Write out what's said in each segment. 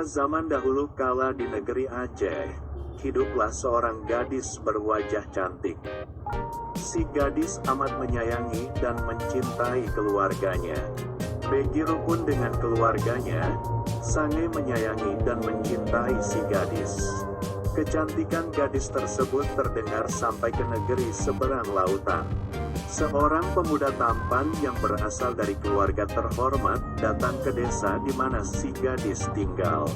Pada zaman dahulu kala di negeri Aceh, hiduplah seorang gadis berwajah cantik. Si gadis amat menyayangi dan mencintai keluarganya. Begitu pun dengan keluarganya, sangat menyayangi dan mencintai si gadis. Kecantikan gadis tersebut terdengar sampai ke negeri seberang lautan. Seorang pemuda tampan yang berasal dari keluarga terhormat datang ke desa di mana si gadis tinggal.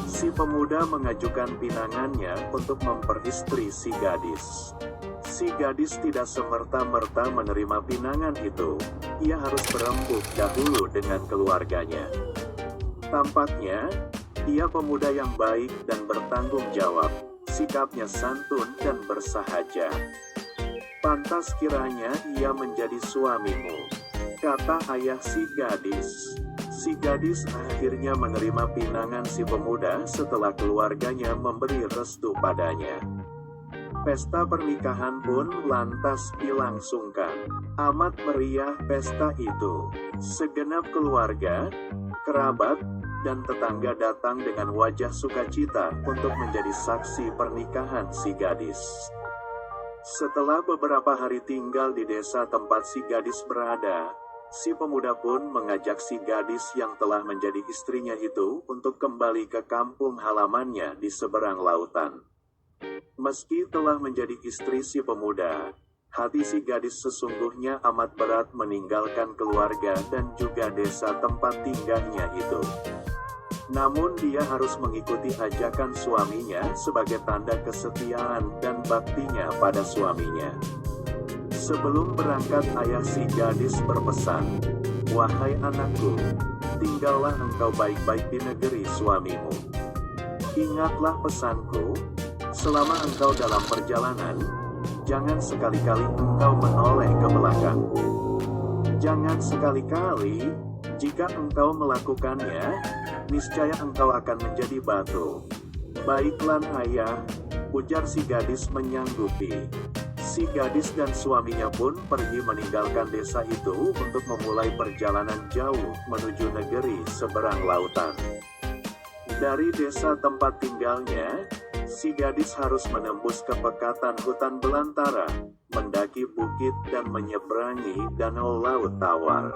Si pemuda mengajukan pinangannya untuk memperistri si gadis. Si gadis tidak semerta-merta menerima pinangan itu. Ia harus berembuk dahulu dengan keluarganya. Tampaknya, ia pemuda yang baik dan bertanggung jawab. Sikapnya santun dan bersahaja. Pantas kiranya ia menjadi suamimu, kata ayah si gadis. Si gadis akhirnya menerima pinangan si pemuda setelah keluarganya memberi restu padanya. Pesta pernikahan pun lantas dilangsungkan. Amat meriah pesta itu. Segenap keluarga, kerabat, dan tetangga datang dengan wajah sukacita untuk menjadi saksi pernikahan si gadis. Setelah beberapa hari tinggal di desa tempat si gadis berada, si pemuda pun mengajak si gadis yang telah menjadi istrinya itu untuk kembali ke kampung halamannya di seberang lautan. Meski telah menjadi istri si pemuda, hati si gadis sesungguhnya amat berat meninggalkan keluarga dan juga desa tempat tinggalnya itu. Namun dia harus mengikuti ajakan suaminya sebagai tanda kesetiaan dan baktinya pada suaminya. Sebelum berangkat ayah si gadis berpesan, "Wahai anakku, tinggallah engkau baik-baik di negeri suamimu. Ingatlah pesanku, selama engkau dalam perjalanan, jangan sekali-kali engkau menoleh ke belakang. Jangan sekali-kali, jika engkau melakukannya, niscaya engkau akan menjadi batu." "Baiklah ayah," ujar si gadis menyanggupi. Si gadis dan suaminya pun pergi meninggalkan desa itu untuk memulai perjalanan jauh menuju negeri seberang lautan. Dari desa tempat tinggalnya, si gadis harus menembus kepekatan hutan belantara, mendaki bukit dan menyeberangi danau Laut Tawar.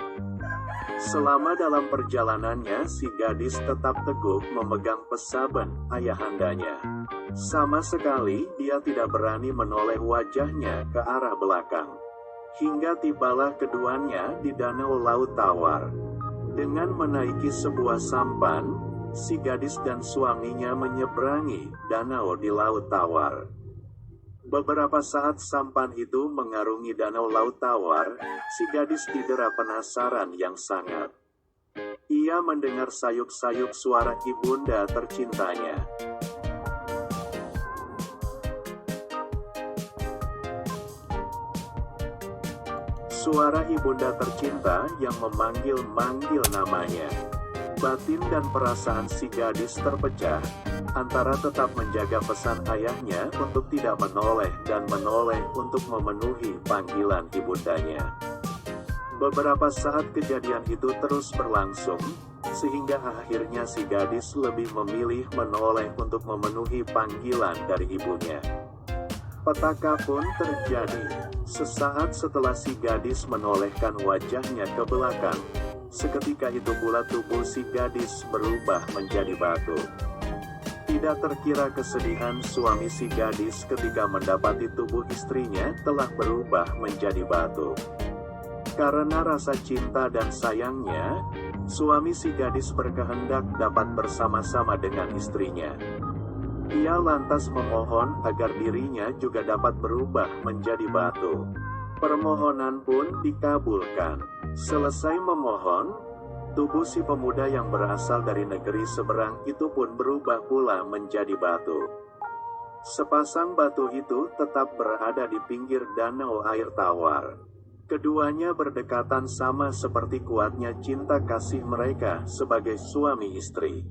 Selama dalam perjalanannya, si gadis tetap teguh memegang pesaban ayahandanya. Sama sekali dia tidak berani menoleh wajahnya ke arah belakang. Hingga tibalah keduanya di danau Laut Tawar. Dengan menaiki sebuah sampan, si gadis dan suaminya menyeberangi danau di Laut Tawar. Beberapa saat sampan itu mengarungi danau Laut Tawar, si gadis didera penasaran yang sangat. Ia mendengar sayup-sayup suara ibunda tercintanya. Suara ibunda tercinta yang memanggil-manggil namanya. Batin dan perasaan si gadis terpecah, antara tetap menjaga pesan ayahnya untuk tidak menoleh dan menoleh untuk memenuhi panggilan ibundanya. Beberapa saat kejadian itu terus berlangsung, sehingga akhirnya si gadis lebih memilih menoleh untuk memenuhi panggilan dari ibunya. Petaka pun terjadi. Sesaat setelah si gadis menolehkan wajahnya ke belakang, seketika itu pula tubuh si gadis berubah menjadi batu. Tidak terkira kesedihan suami si gadis ketika mendapati tubuh istrinya telah berubah menjadi batu. Karena rasa cinta dan sayangnya, suami si gadis berkehendak dapat bersama-sama dengan istrinya. Ia lantas memohon agar dirinya juga dapat berubah menjadi batu. Permohonan pun dikabulkan. Selesai memohon, tubuh si pemuda yang berasal dari negeri seberang itu pun berubah pula menjadi batu. Sepasang batu itu tetap berada di pinggir danau air tawar. Keduanya berdekatan sama seperti kuatnya cinta kasih mereka sebagai suami istri.